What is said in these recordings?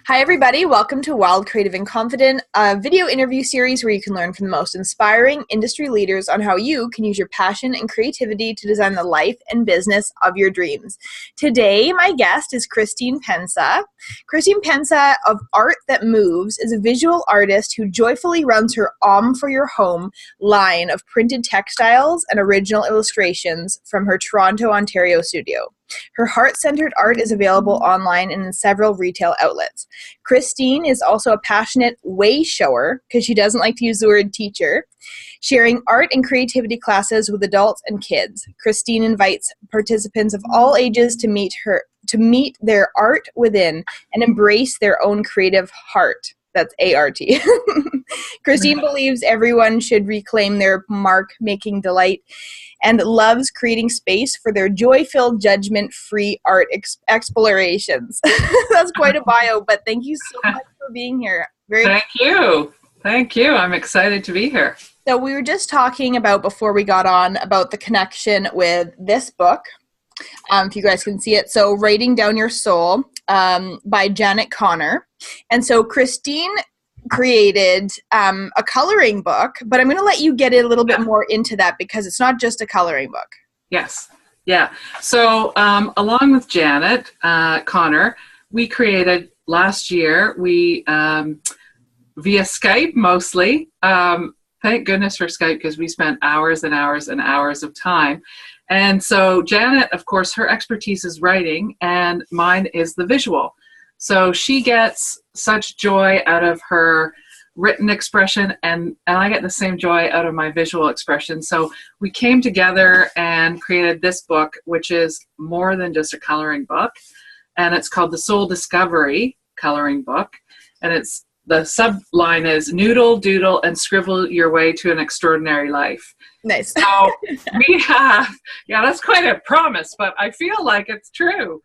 Hi, everybody. Welcome to Wild, Creative, and Confident, a video interview series where you can learn from the most inspiring industry leaders on how you can use your passion and creativity to design the life and business of your dreams. Today, my guest is Christine Pensa. Christine Pensa of Art That Moves is a visual artist who joyfully runs her For Your Home line of printed textiles and original illustrations from her Toronto, Ontario studio. Her heart-centered art is available online and in several retail outlets. Christine is also a passionate way shower, because she doesn't like to use the word teacher, sharing art and creativity classes with adults and kids. Christine invites participants of all ages to meet their art within and embrace their own creative heart. That's A-R-T. Christine believes everyone should reclaim their mark-making delight and loves creating space for their joy-filled, judgment-free art explorations. That's quite a bio, but thank you so much for being here. Thank you. Thank you. I'm excited to be here. So we were just talking about, before we got on, about the connection with this book. If you guys can see it. So Writing Down Your Soul by Janet Connor. And so Christine created a coloring book, but I'm going to let you get a little bit more into that because it's not just a coloring book. Yes. Yeah. So along with Janet Connor, we created last year, via Skype mostly. Thank goodness for Skype, because we spent hours and hours and hours of time. And so Janet, of course, her expertise is writing and mine is the visual. So she gets such joy out of her written expression, and I get the same joy out of my visual expression. So we came together and created this book, which is more than just a coloring book. And it's called the Soul Discovery Coloring Book. And the subline is Noodle, Doodle, and Scribble Your Way to an Extraordinary Life. Nice. So we have, that's quite a promise, but I feel like it's true.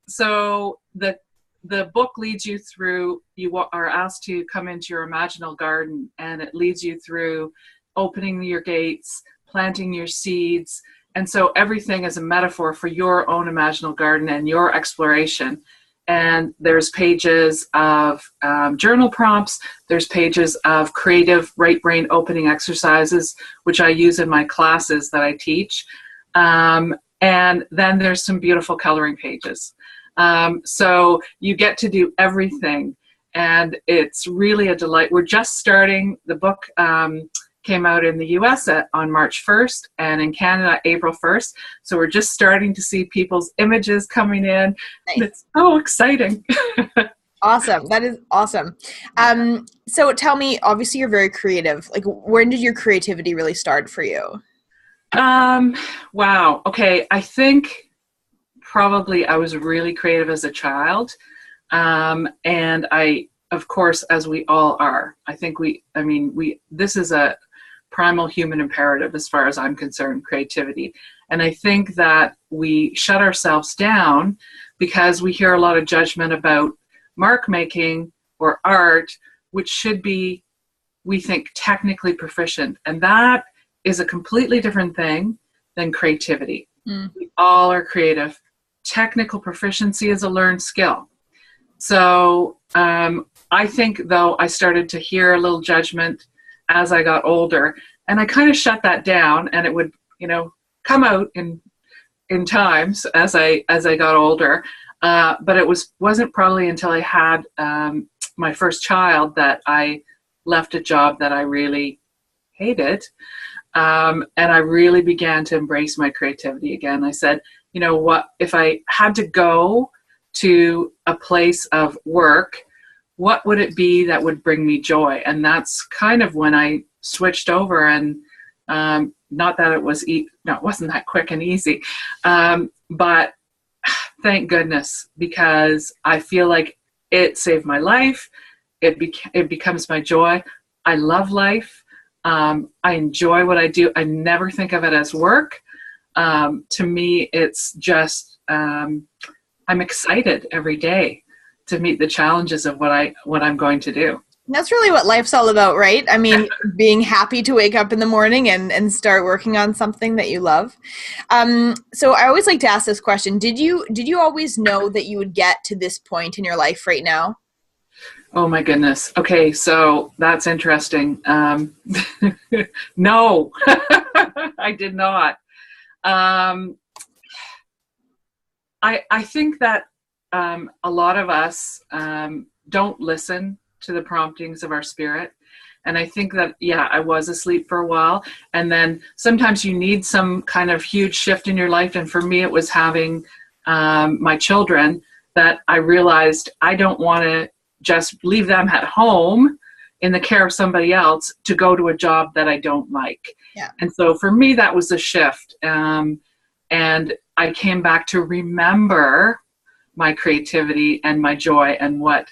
So the book leads you through, you are asked to come into your imaginal garden, and it leads you through opening your gates, planting your seeds. And so everything is a metaphor for your own imaginal garden and your exploration. And there's pages of journal prompts. There's pages of creative right brain opening exercises, which I use in my classes that I teach. And then there's some beautiful coloring pages. So you get to do everything, and it's really a delight. We're just starting. The book came out in the US on March 1st and in Canada April 1st. So we're just starting to see people's images coming in. Nice. It's so exciting. Awesome. That is awesome. So tell me, obviously you're very creative. Like, when did your creativity really start for you? Wow. Okay. I think probably I was really creative as a child. And I, of course, as we all are, I think this is a primal human imperative as far as I'm concerned, creativity. And I think that we shut ourselves down because we hear a lot of judgment about mark making or art, which should be, we think, technically proficient. And that is a completely different thing than creativity. We all are creative. Technical proficiency is a learned skill. So I think, though, I started to hear a little judgment as I got older, and I kind of shut that down, and it would, come out in times as I got older. But it wasn't probably until I had my first child that I left a job that I really hated, and I really began to embrace my creativity again. I said, you know what, if I had to go to a place of work, what would it be that would bring me joy? And that's kind of when I switched over, and not that it was, it wasn't that quick and easy, but thank goodness, because I feel like it saved my life. It becomes my joy. I love life. I enjoy what I do. I never think of it as work. To me, it's just, I'm excited every day to meet the challenges of what I'm going to do. That's really what life's all about, right? I mean, being happy to wake up in the morning and start working on something that you love. So I always like to ask this question. Did you always know that you would get to this point in your life right now? Oh my goodness. Okay, so that's interesting. No, I did not. Um, I think that a lot of us don't listen to the promptings of our spirit. And I think that, yeah, I was asleep for a while. And then sometimes you need some kind of huge shift in your life. And for me, it was having my children, that I realized I don't want to just leave them at home in the care of somebody else to go to a job that I don't like. Yeah. And so for me, that was a shift. And I came back to remember my creativity and my joy and what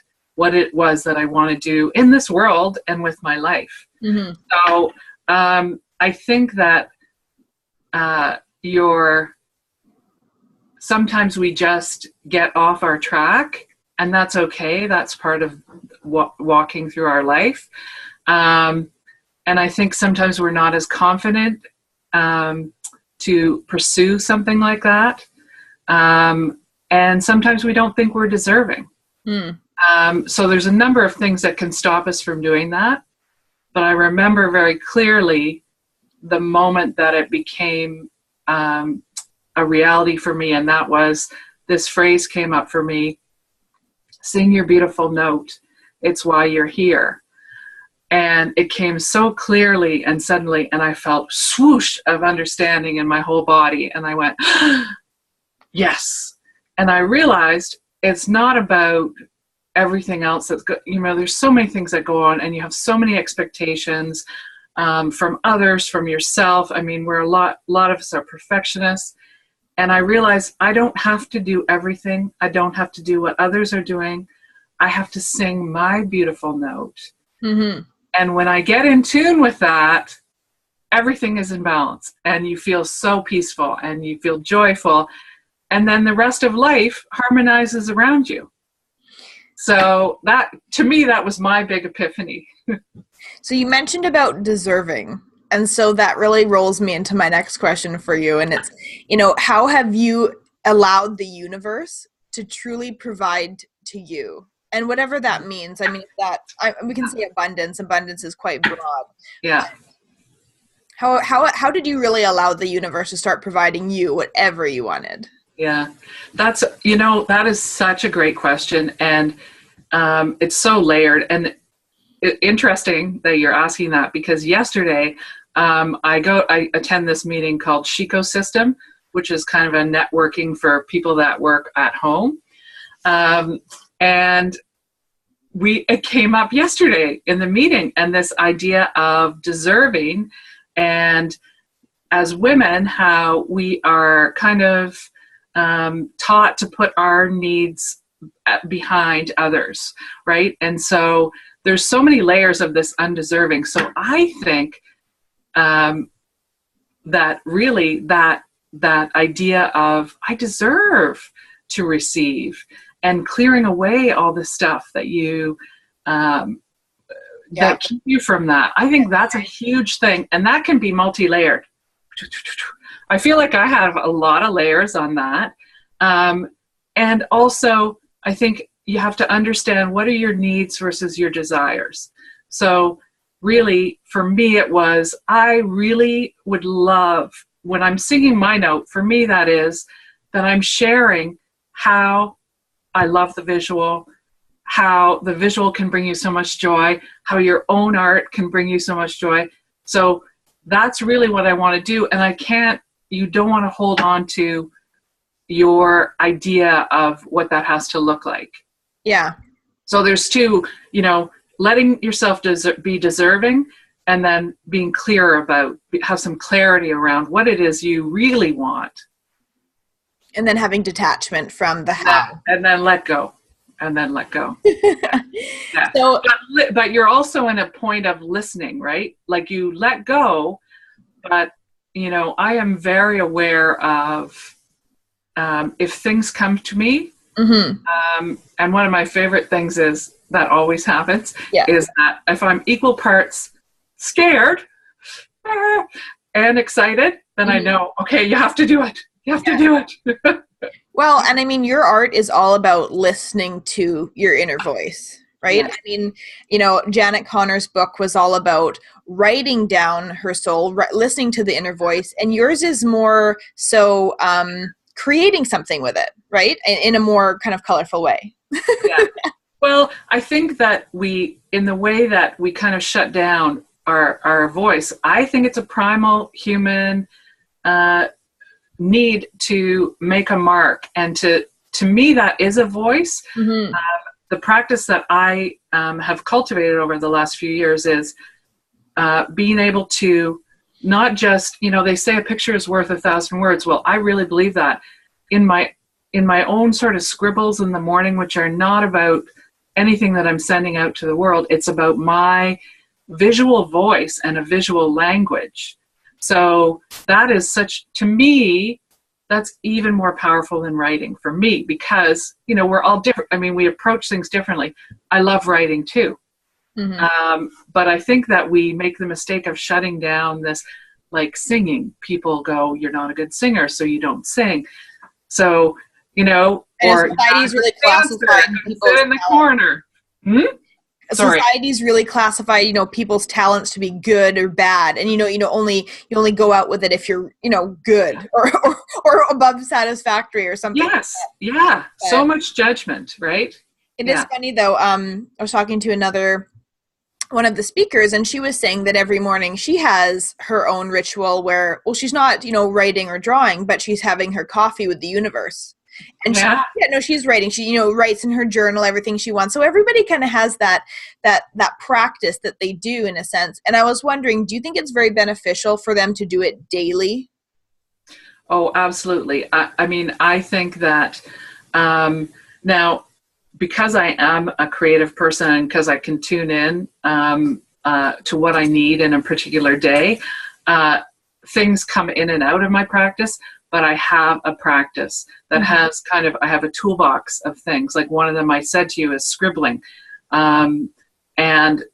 it was that I want to do in this world and with my life. Mm-hmm. So I think that sometimes we just get off our track, and that's okay. That's part of walking through our life. And I think sometimes we're not as confident to pursue something like that. And sometimes we don't think we're deserving. So there's a number of things that can stop us from doing that. But I remember very clearly the moment that it became a reality for me. And that was, this phrase came up for me: sing your beautiful note. It's why you're here. And it came so clearly and suddenly, and I felt swoosh of understanding in my whole body. And I went, yes. And I realized it's not about everything else that's good. There's so many things that go on, and you have so many expectations from others, from yourself. I mean, we're a lot of us are perfectionists. And I realized I don't have to do everything. I don't have to do what others are doing. I have to sing my beautiful note. Mm-hmm. And when I get in tune with that, everything is in balance, and you feel so peaceful and you feel joyful. And then the rest of life harmonizes around you. So that, to me, that was my big epiphany. So you mentioned about deserving. And so that really rolls me into my next question for you. And it's, how have you allowed the universe to truly provide to you? And whatever that means. I mean, we can say abundance. Abundance is quite broad. Yeah. How did you really allow the universe to start providing you whatever you wanted? Yeah, that is such a great question. And it's so layered. And interesting that you're asking that, because yesterday I attend this meeting called Shecosystem, which is kind of a networking for people that work at home. And it came up yesterday in the meeting, and this idea of deserving, and as women, how we are kind of taught to put our needs behind others, right? And so there's so many layers of this undeserving. So I think that really that idea of I deserve to receive, and clearing away all the stuff that you that keep you from that. I think that's a huge thing, and that can be multi-layered. I feel like I have a lot of layers on that. And also, I think you have to understand, what are your needs versus your desires. So really, for me, it was, I really would love, when I'm singing my note, for me, that is that I'm sharing how I love the visual, how the visual can bring you so much joy, how your own art can bring you so much joy. So that's really what I want to do. And you don't want to hold on to your idea of what that has to look like. Yeah. So there's two, letting yourself be deserving, and then being clear have some clarity around what it is you really want. And then having detachment from the how. And then let go. Yeah. So, but you're also in a point of listening, right? Like, you let go, but I am very aware of if things come to me, And one of my favorite things is that always happens Yeah. is that if I'm equal parts scared and excited, then I know, okay, you have to do it. You have to do it. Well, and I mean, your art is all about listening to your inner voice, right? Yes. I mean, you know, Janet Connor's book was all about writing down her soul, listening to the inner voice, and yours is more so creating something with it, right? In a more kind of colorful way. Yeah. Well, I think that in the way that we kind of shut down our voice, I think it's a primal human need to make a mark. And to me, that is a voice. The practice that I have cultivated over the last few years is being able to not just, you know, they say a picture is worth 1,000 words. Well, I really believe that in my own sort of scribbles in the morning, which are not about anything that I'm sending out to the world. It's about my visual voice and a visual language. So that is to me, that's even more powerful than writing for me, because, you know, we're all different. I mean, we approach things differently. I love writing too. But I think that we make the mistake of shutting down this, like singing. People go, you're not a good singer, so you don't sing. So, you know, or society's really classifying people's sit in the corner. Society's really classify, you know, people's talents to be good or bad, and you only go out with it if you're, you know, good or above satisfactory or something. Yes, yeah. So much judgment, right? It is funny though. I was talking to one of the speakers, and she was saying that every morning she has her own ritual where, well, she's not, you know, writing or drawing, but she's having her coffee with the universe. And she's writing. She, you know, writes in her journal everything she wants. So everybody kind of has that practice that they do in a sense. And I was wondering, do you think it's very beneficial for them to do it daily? Oh, absolutely. I mean, I think that now, because I am a creative person and because I can tune in to what I need in a particular day, things come in and out of my practice. But I have a practice that has I have a toolbox of things. Like one of them I said to you is scribbling. And,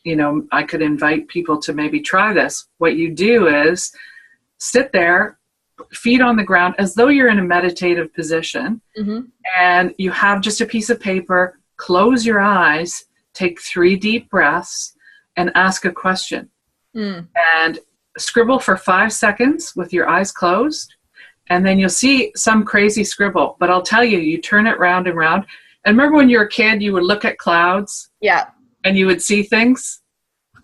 you know, I could invite people to maybe try this. What you do is sit there, feet on the ground, as though you're in a meditative position. And you have just a piece of paper, close your eyes, take 3 deep breaths, and ask a question. And scribble for 5 seconds with your eyes closed. And then you'll see some crazy scribble. But I'll tell you, you turn it round and round. And remember when you were a kid, you would look at clouds? Yeah. And you would see things?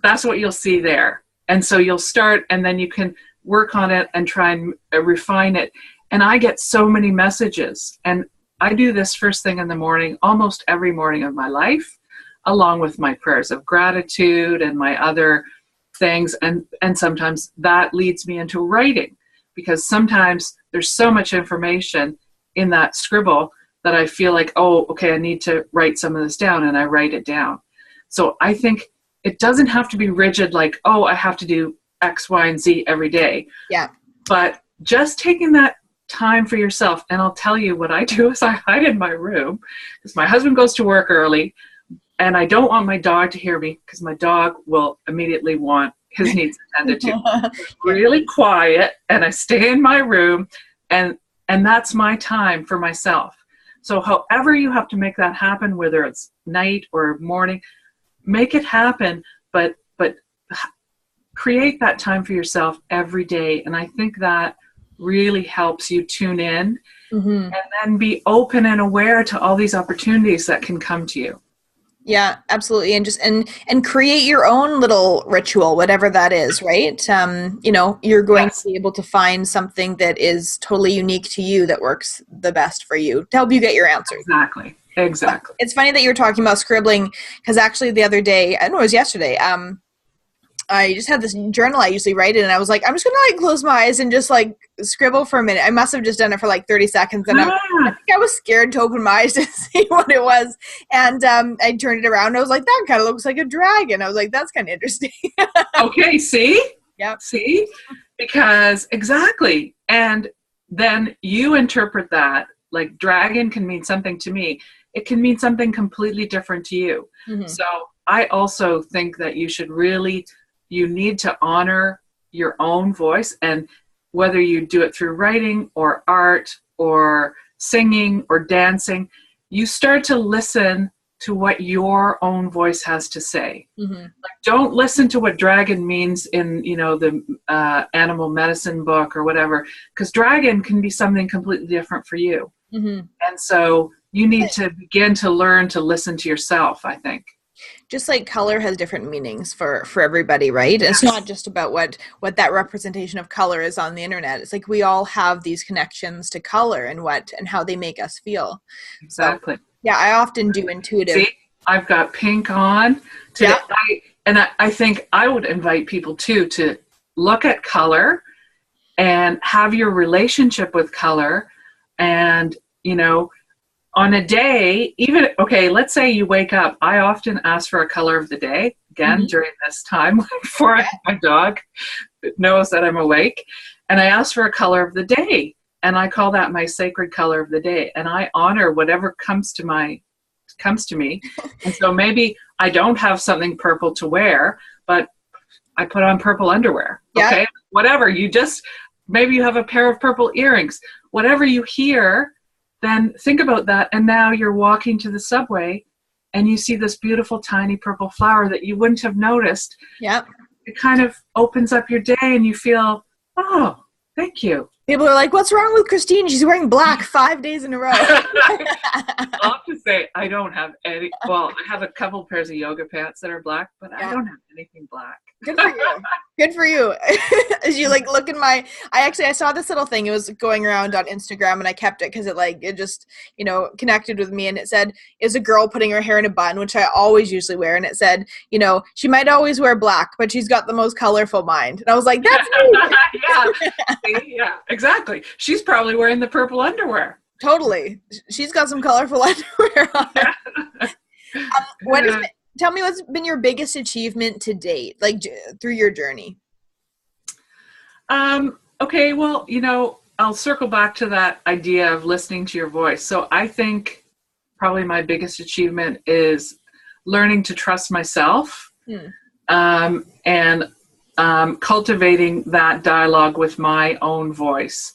That's what you'll see there. And so you'll start, and then you can work on it and try and refine it. And I get so many messages. And I do this first thing in the morning, almost every morning of my life, along with my prayers of gratitude and my other things. And sometimes that leads me into writing, because sometimes there's so much information in that scribble that I feel like, oh, okay, I need to write some of this down, and I write it down. So I think it doesn't have to be rigid, like, oh, I have to do X, Y, and Z every day. Yeah. But just taking that time for yourself, and I'll tell you what I do is I hide in my room, because my husband goes to work early, and I don't want my dog to hear me, because my dog will immediately want his needs attended to. Really quiet, and I stay in my room, and that's my time for myself. So however you have to make that happen, whether it's night or morning, make it happen, but create that time for yourself every day. And I think that really helps you tune in and then be open and aware to all these opportunities that can come to you. Yeah, absolutely. And just and create your own little ritual, whatever that is, right? You know, you're going to be able to find something that is totally unique to you that works the best for you to help you get your answers. Exactly. It's funny that you're talking about scribbling, because actually the other day, I know it was yesterday, I just had this journal I usually write in, and I was like, I'm just going to like close my eyes and just like scribble for a minute. I must have just done it for like 30 seconds. And I think I was scared to open my eyes to see what it was. And I turned it around. And I was like, that kind of looks like a dragon. I was like, that's kind of interesting. Okay, see? Yeah. See? Because exactly. And then you interpret that like dragon can mean something to me. It can mean something completely different to you. Mm-hmm. So I also think that you need to honor your own voice, and whether you do it through writing or art or singing or dancing, you start to listen to what your own voice has to say. Mm-hmm. Like, don't listen to what dragon means in, the animal medicine book or whatever, because dragon can be something completely different for you. Mm-hmm. And so you need to begin to learn to listen to yourself, I think. Just like color has different meanings for everybody, right? Yes. It's not just about what that representation of color is on the internet. It's like we all have these connections to color and how they make us feel. Exactly. So, yeah, I often do intuitive. See, I've got pink on today. Yeah. I think I would invite people too to look at color and have your relationship with color. And, on a day, let's say you wake up. I often ask for a color of the day, again, Mm-hmm. during this time before my dog knows that I'm awake. And I ask for a color of the day. And I call that my sacred color of the day. And I honor whatever comes to me. And so maybe I don't have something purple to wear, but I put on purple underwear. Yeah. Okay. Whatever. Maybe you have a pair of purple earrings. Whatever you hear, then think about that. And now you're walking to the subway and you see this beautiful tiny purple flower that you wouldn't have noticed. Yeah. It kind of opens up your day and you feel, oh, thank you. People are like, what's wrong with Christine? She's wearing black 5 days in a row. I'll have to say, I don't have any. Well, I have a couple pairs of yoga pants that are black, but I don't have anything black. Good for you. Good for you. As you look in I saw this little thing. It was going around on Instagram and I kept it because it just, connected with me. And it said, is a girl putting her hair in a bun, which I always usually wear. And it said, she might always wear black, but she's got the most colorful mind. And I was like, that's me. Yeah, exactly. She's probably wearing the purple underwear. Totally. She's got some colorful underwear on. Tell me what's been your biggest achievement to date, through your journey? Okay, well, I'll circle back to that idea of listening to your voice. So I think probably my biggest achievement is learning to trust myself, and cultivating that dialogue with my own voice.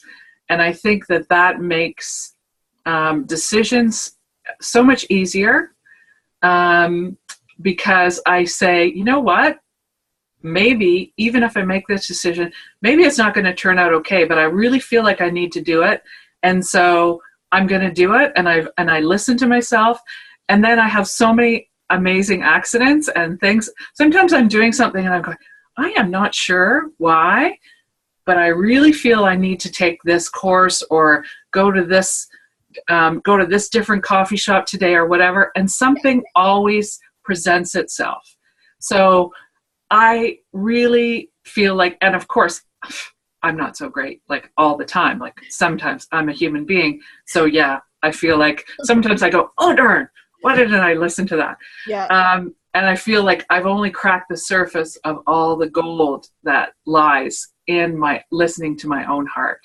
And I think that makes decisions so much easier, because I say, you know what? Maybe even if I make this decision, maybe it's not going to turn out okay, but I really feel like I need to do it. And so I'm going to do it. And I listen to myself. And then I have so many amazing accidents and things. Sometimes I'm doing something and I'm going, I am not sure why, but I really feel I need to take this course or go to this different coffee shop today or whatever. And something always presents itself. So I really feel like, and of course, I'm not so great all the time. Sometimes I'm a human being. So yeah, I feel like sometimes I go, oh darn, why didn't I listen to that? Yeah. And I feel like I've only cracked the surface of all the gold that lies in my listening to my own heart.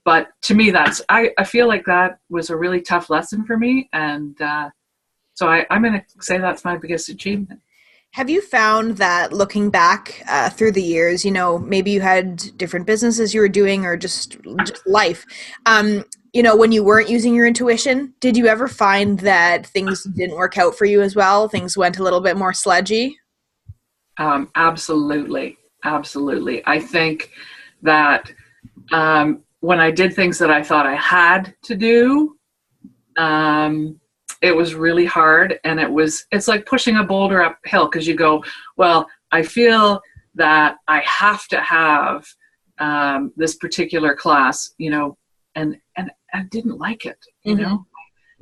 But to me, I feel like that was a really tough lesson for me. And so I'm going to say that's my biggest achievement. Have you found that looking back through the years, maybe you had different businesses you were doing or just life, when you weren't using your intuition, did you ever find that things didn't work out for you as well? Things went a little bit more sludgy? Absolutely. Absolutely. I think that when I did things that I thought I had to do, it was really hard, and it's like pushing a boulder uphill, because you go, well, I feel that I have to have this particular class, and I didn't like it, Yeah.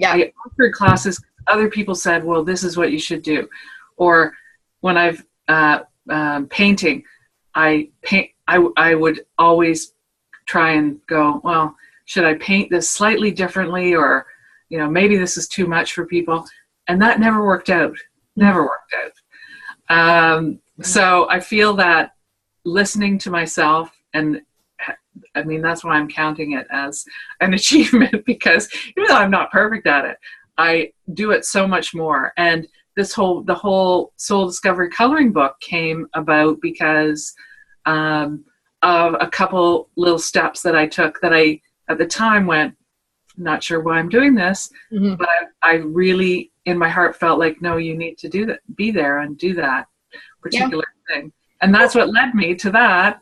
I offered classes, other people said, well, this is what you should do. Or when I've painting, I would always try and go, well, should I paint this slightly differently, or maybe this is too much for people. And that never worked out. So I feel that listening to myself and I mean, that's why I'm counting it as an achievement, because even though I'm not perfect at it, I do it so much more. And the whole soul discovery coloring book came about because of a couple little steps that I took that I at the time went, not sure why I'm doing this, but I really in my heart felt like, no, you need to do that, be there and do that particular thing. And that's what led me to that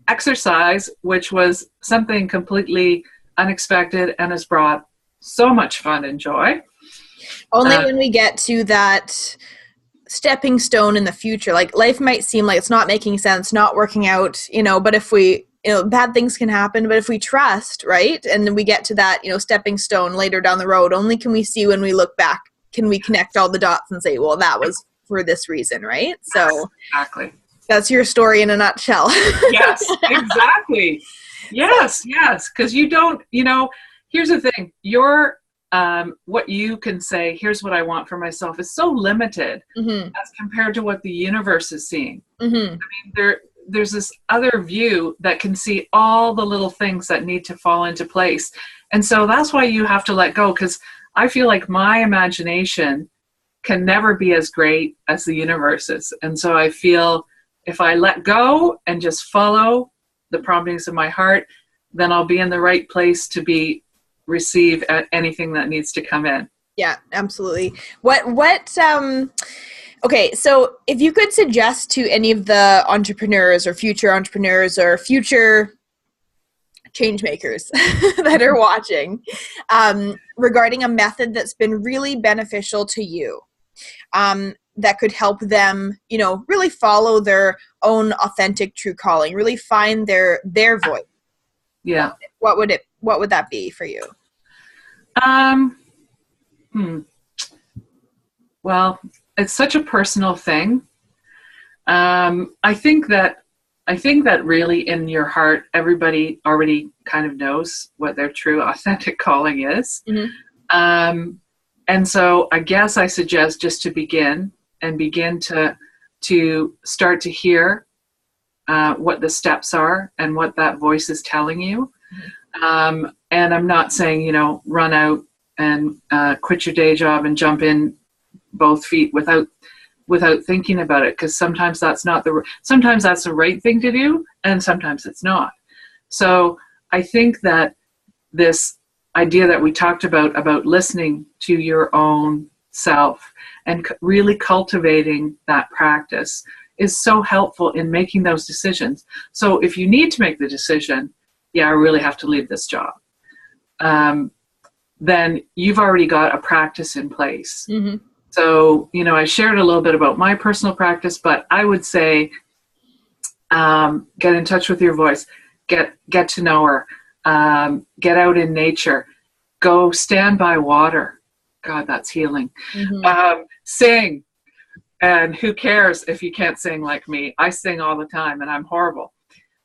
exercise, which was something completely unexpected and has brought so much fun and joy. Only when we get to that stepping stone in the future, like life might seem like it's not making sense, not working out, but if we, bad things can happen, but if we trust, right, and then we get to that, stepping stone later down the road, only can we see when we look back, can we connect all the dots and say, well, that was for this reason, right? So exactly. That's your story in a nutshell. Yes, exactly. Yes. Because you don't, here's the thing, what you can say, here's what I want for myself, is so limited as compared to what the universe is seeing. I mean, there's this other view that can see all the little things that need to fall into place. And so that's why you have to let go, because I feel like my imagination can never be as great as the universe's. And so I feel if I let go and just follow the promptings of my heart, then I'll be in the right place to receive at anything that needs to come in. Yeah, absolutely. Okay, so if you could suggest to any of the entrepreneurs or future change makers that are watching, regarding a method that's been really beneficial to you, that could help them, really follow their own authentic true calling, really find their voice. Yeah. What would that be for you? Well, it's such a personal thing. I think that really in your heart, everybody already kind of knows what their true authentic calling is. And so I guess I suggest just to begin to start to hear what the steps are and what that voice is telling you. And I'm not saying, run out and quit your day job and jump in both feet without thinking about it, because sometimes that's the right thing to do, and sometimes it's not. So I think that this idea that we talked about listening to your own self and really cultivating that practice is so helpful in making those decisions. So if you need to make the decision, I really have to leave this job, then you've already got a practice in place. So, I shared a little bit about my personal practice, but I would say, get in touch with your voice, get to know her, get out in nature, go stand by water. God, that's healing. Sing. And who cares if you can't sing like me? I sing all the time and I'm horrible.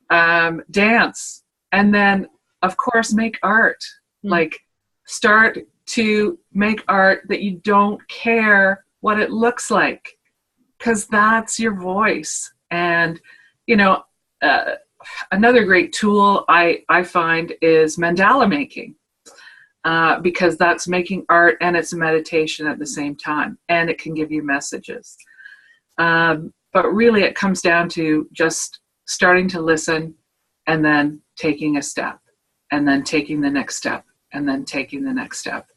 Dance. And then, of course, make art. Like, start to make art that you don't care what it looks like, because that's your voice. And, another great tool I find is mandala making, because that's making art and it's a meditation at the same time, and it can give you messages. But really it comes down to just starting to listen and then taking a step, and then taking the next step, and then taking the next step.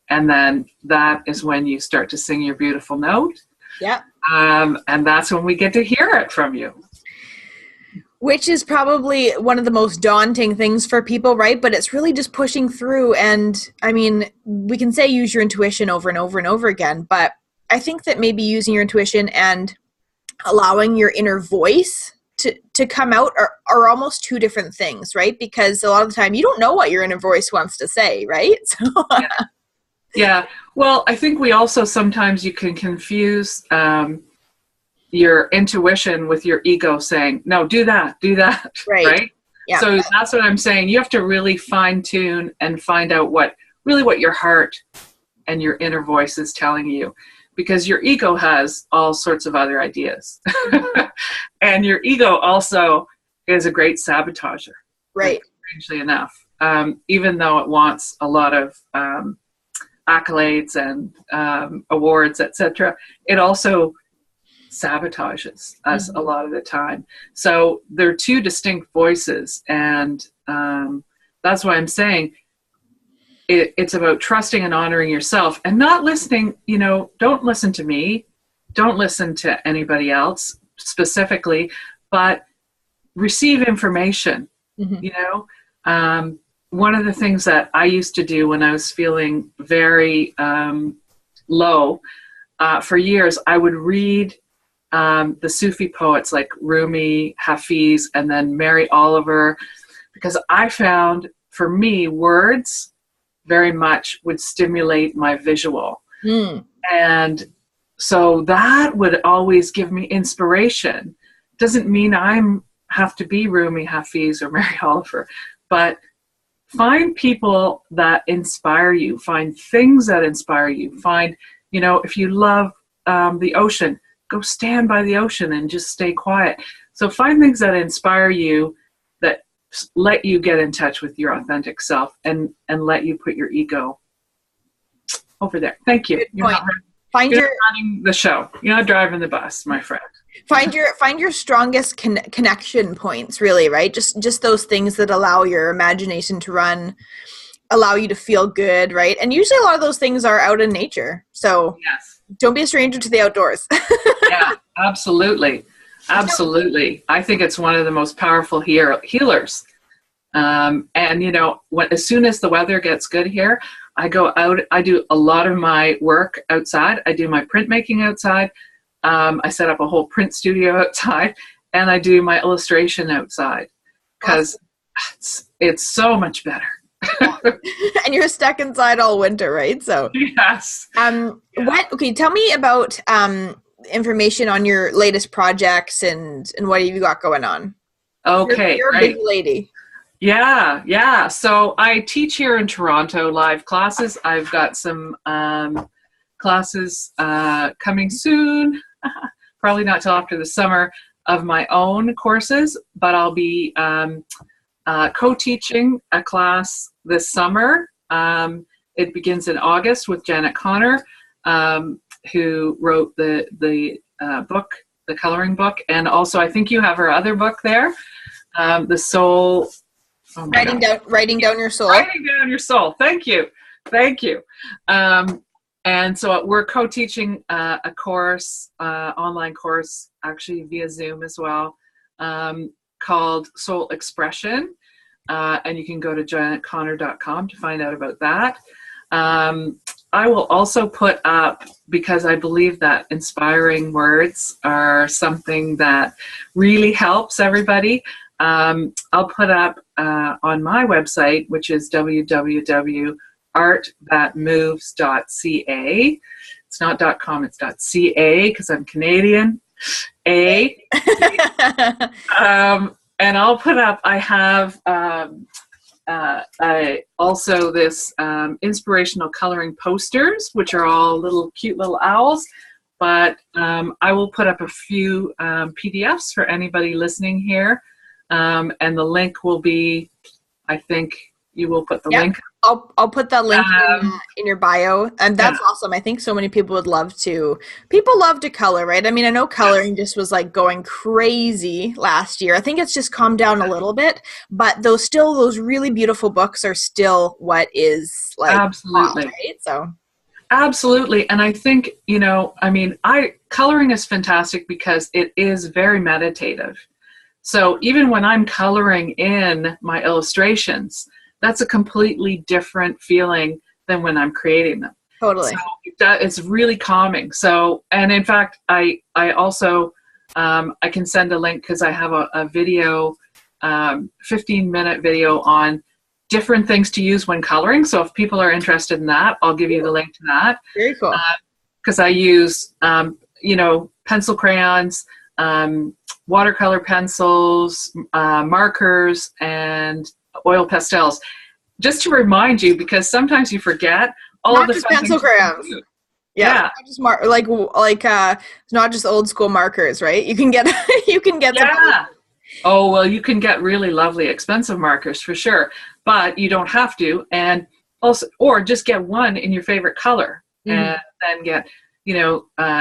And then that is when you start to sing your beautiful note. Yeah. And that's when we get to hear it from you. Which is probably one of the most daunting things for people, right? But it's really just pushing through. And I mean, we can say use your intuition over and over and over again, but I think that maybe using your intuition and allowing your inner voice to come out are almost two different things, right? Because a lot of the time you don't know what your inner voice wants to say, right? So Yeah. Well, I think we also sometimes you can confuse your intuition with your ego saying, no, do that. Right? Yeah. So that's what I'm saying. You have to really fine tune and find out what your heart and your inner voice is telling you, because your ego has all sorts of other ideas. And your ego also is a great sabotager. Right. like, strangely enough. Even though it wants a lot of accolades and awards, etc., it also sabotages us a lot of the time. So they're two distinct voices, and that's why I'm saying it's about trusting and honoring yourself and not listening. Don't listen to me, don't listen to anybody else specifically, but receive information. One of the things that I used to do when I was feeling very low for years, I would read the Sufi poets like Rumi, Hafiz, and then Mary Oliver, because I found, for me, words very much would stimulate my visual. And so that would always give me inspiration. Doesn't mean I'm have to be Rumi, Hafiz, or Mary Oliver, but find people that inspire you, find things that inspire you, find, if you love the ocean, go stand by the ocean and just stay quiet. So find things that inspire you, that let you get in touch with your authentic self, and let you put your ego over there. Thank you. You're not running the show. You're not driving the bus, my friend. Find your strongest connection points, really, right? Just those things that allow your imagination to run, allow you to feel good, right? And usually a lot of those things are out in nature. So yes, don't be a stranger to the outdoors. Yeah, absolutely. Absolutely. I think it's one of the most powerful healers. And as soon as the weather gets good here, I go out, I do a lot of my work outside. I do my printmaking outside. I set up a whole print studio outside, and I do my illustration outside because it's so much better. And you're stuck inside all winter, right? So yes. Okay, tell me about information on your latest projects and what have you got going on? Okay, you're a big lady. Yeah. So I teach here in Toronto, live classes. I've got some classes coming soon, probably not till after the summer, of my own courses, but I'll be co-teaching a class this summer. It begins in August with Janet Connor, who wrote the book, the coloring book, and also I think you have her other book there, The Soul. Oh writing down your soul. Writing down your soul. Thank you. And so we're co-teaching a course, online course, actually via Zoom as well, called Soul Expression. And you can go to janetconnor.com to find out about that. I will also put up, because I believe that inspiring words are something that really helps everybody. I'll put up on my website, which is www.artthatmoves.ca. It's not .com, it's .ca because I'm Canadian. And I'll put up, I have also this inspirational coloring posters, which are all cute little owls. But I will put up a few PDFs for anybody listening here. And the link will be, I think you will put the link. I'll put that link in your bio. And that's awesome. I think so many people would love to. People love to color, right? I mean, I know coloring just was like going crazy last year. I think it's just calmed down a little bit. But those really beautiful books are still what is like absolutely hot, right? So absolutely. And I think, coloring is fantastic because it is very meditative. So even when I'm coloring in my illustrations, that's a completely different feeling than when I'm creating them. Totally. So it's really calming. So, and in fact, I also, I can send a link because I have a video, 15-minute video on different things to use when coloring. So if people are interested in that, I'll give you the link to that. Very cool. Because I use, pencil crayons, watercolor pencils, markers, and oil pastels. Just to remind you, because sometimes you forget all not of the just pencil crayons. Yeah. Not just it's not just old school markers, right? You can get Yeah. Oh, well, you can get really lovely, expensive markers for sure, but you don't have to. And also, or just get one in your favorite color Mhm. and then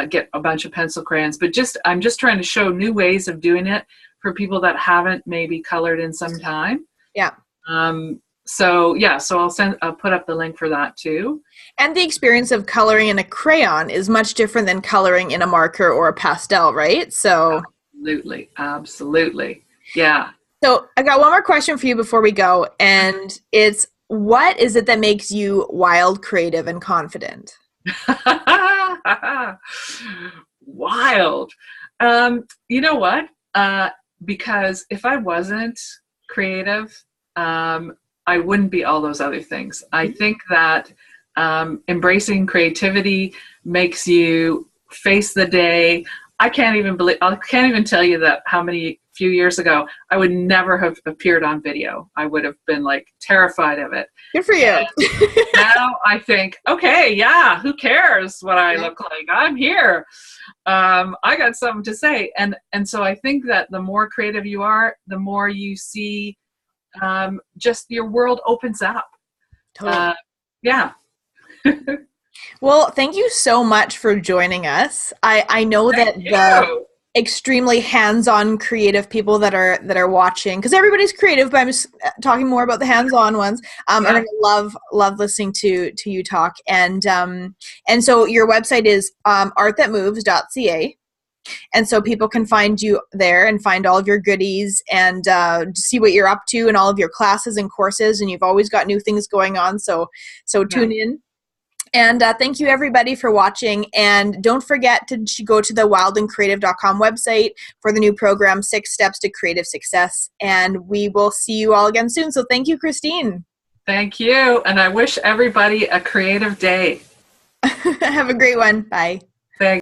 get a bunch of pencil crayons. But I'm just trying to show new ways of doing it for people that haven't maybe colored in some time. Yeah. So yeah, so I'll put up the link for that too. And the experience of coloring in a crayon is much different than coloring in a marker or a pastel, right? Absolutely, absolutely. Yeah. So I got one more question for you before we go, and it's, what is it that makes you wild, creative, and confident? Wild. You know what? Because if I wasn't creative, I wouldn't be all those other things. I think that embracing creativity makes you face the day. I can't even tell you that how many few years ago I would never have appeared on video. I would have been like terrified of it. Good for you. Now I think, okay, yeah, who cares what I look like? I'm here. I got something to say. And so I think that the more creative you are, the more you see just your world opens up. Totally. Yeah. Well, thank you so much for joining us. I know that Thank the you. extremely hands-on creative people that are watching, because everybody's creative, but I'm just talking more about the hands-on ones, are Yeah. gonna love listening to you talk. And so your website is artthatmoves.ca, and so people can find you there and find all of your goodies and see what you're up to and all of your classes and courses, and you've always got new things going on, so tune in. And thank you, everybody, for watching. And don't forget to go to the wildandcreative.com website for the new program, 6 Steps to Creative Success. And we will see you all again soon. So thank you, Christine. Thank you. And I wish everybody a creative day. Have a great one. Bye. Thanks.